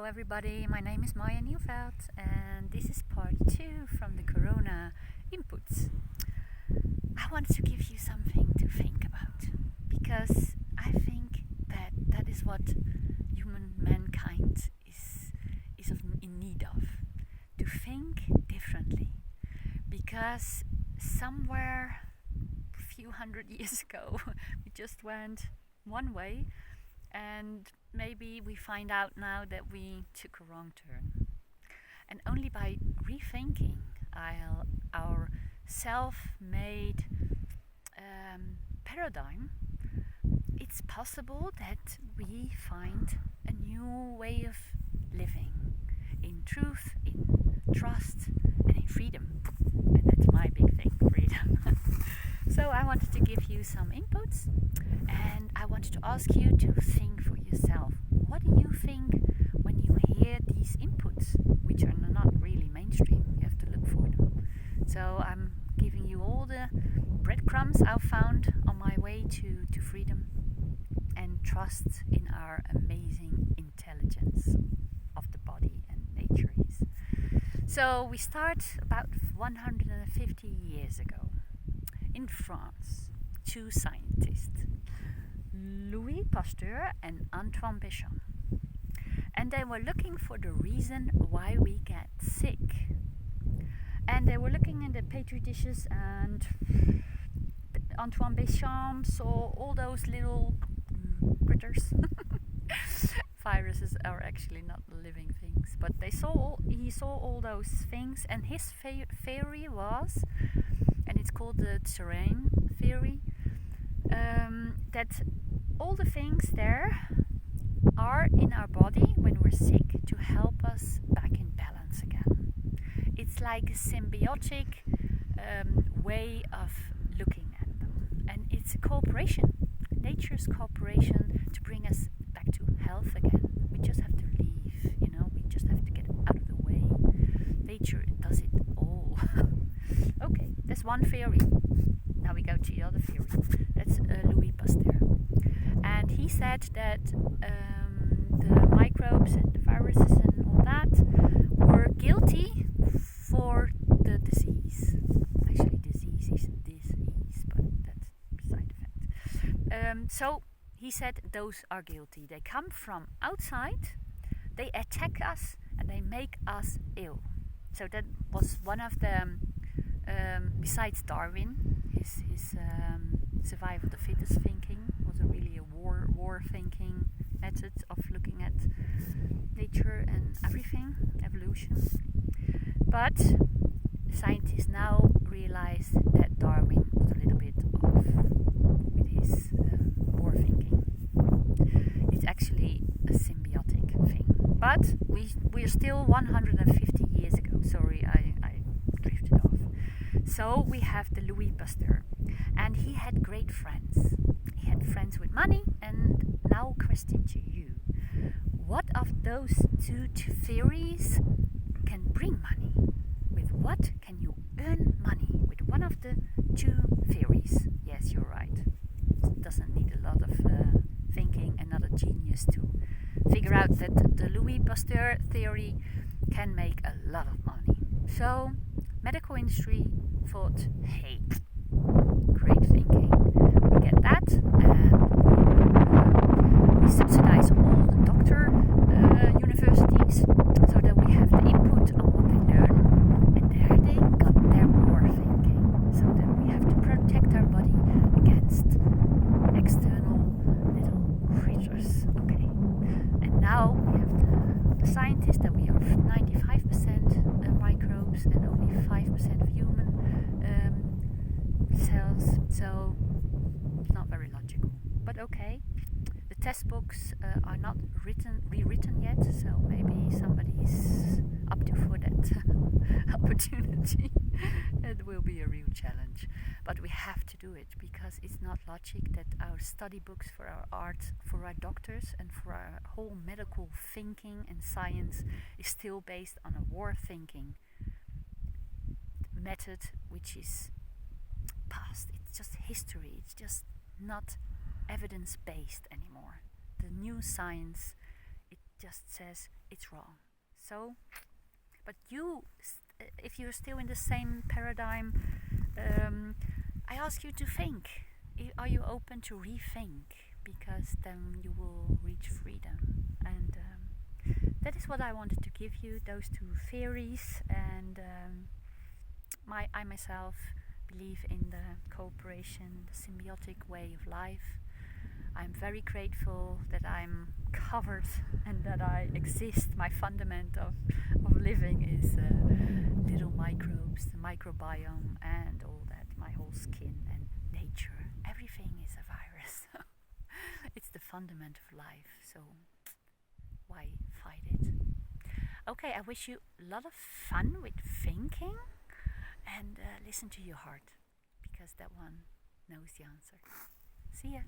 everybody, my name is Maya Nieuwveld and this is part 2 from the Corona inputs. I wanted to give you something to think about because I think that is what mankind is in need of, to think differently, because somewhere a few hundred years ago we just went one way, and maybe we find out now that we took a wrong turn. And only by rethinking our self-made paradigm, it's possible that we find a new way of living in truth, in trust, and in freedom. And that's my big thing, freedom. So I wanted to give you some inputs, and I wanted to ask you to think for yourself. What do you think when you hear these inputs, which are not really mainstream? You have to look for them. So I'm giving you all the breadcrumbs I've found on my way to freedom and trust in our amazing intelligence of the body and nature is. So we start about 150 years ago in France. Two scientists, Louis Pasteur and Antoine Bechamp. And they were looking for the reason why we get sick. And they were looking in the petri dishes, and Antoine Bechamp saw all those little critters. Viruses are actually not living things, but he saw all those things, and his theory was, and it's called the terrain theory, that all the things there are in our body when we're sick to help us back in balance again. It's like a symbiotic way of looking at them, and it's a cooperation, nature's cooperation to bring us back to health again. We just have to leave, we just have to get out of the way. Nature does it all. Okay, that's one theory. Now we go to the other theory. That's Louis Pasteur. And he said that the microbes and the viruses and all that were guilty for the disease. Actually, disease is disease, but that's beside the fact. So he said those are guilty. They come from outside, they attack us, and they make us ill. So that was one of the, besides Darwin, his survival of the fittest thinking was really a war thinking method of looking at nature and everything, evolution. But scientists now realize that Darwin was a little bit off with his war thinking. It's actually a symbiotic thing. But we're still 150 years ago. Sorry, I drifted off. So we have the Louis Pasteur, and he had great friends. He had friends with money, and now question to you. What of those two theories can bring money? With what can you earn money? With one of the two theories? Yes, you're right. It doesn't need a lot of thinking and not a genius to figure out that the Louis Pasteur theory can make a lot of money. So, medical industry thought, hey, great thinking. We get that, and we subsidize all the doctor universities so that we have the input on what they learn. And there they got their war thinking, so that we have to protect our body against external little creatures. Okay, and now we have the scientists that we are 95% microbes and only 5% of human cells. So it's not very logical, but okay. The test books are not rewritten yet, so maybe somebody's up to for that opportunity. It will be a real challenge, but we have to do it because it's not logic that our study books for our art, for our doctors, and for our whole medical thinking and science is still based on a war thinking method, which is past. It's just history. It's just not evidence-based anymore. The new science, it just says it's wrong. So, but if you're still in the same paradigm, I ask you to think. Are you open to rethink? Because then you will reach freedom. And that is what I wanted to give you, those two theories. And I myself believe in the cooperation, the symbiotic way of life. I'm very grateful that I'm covered and that I exist. My fundament of living is little microbes, the microbiome and all that, my whole skin and nature. Everything is a virus. It's the fundament of life, so why fight it? Okay, I wish you a lot of fun with thinking and listen to your heart, because that one knows the answer. See ya.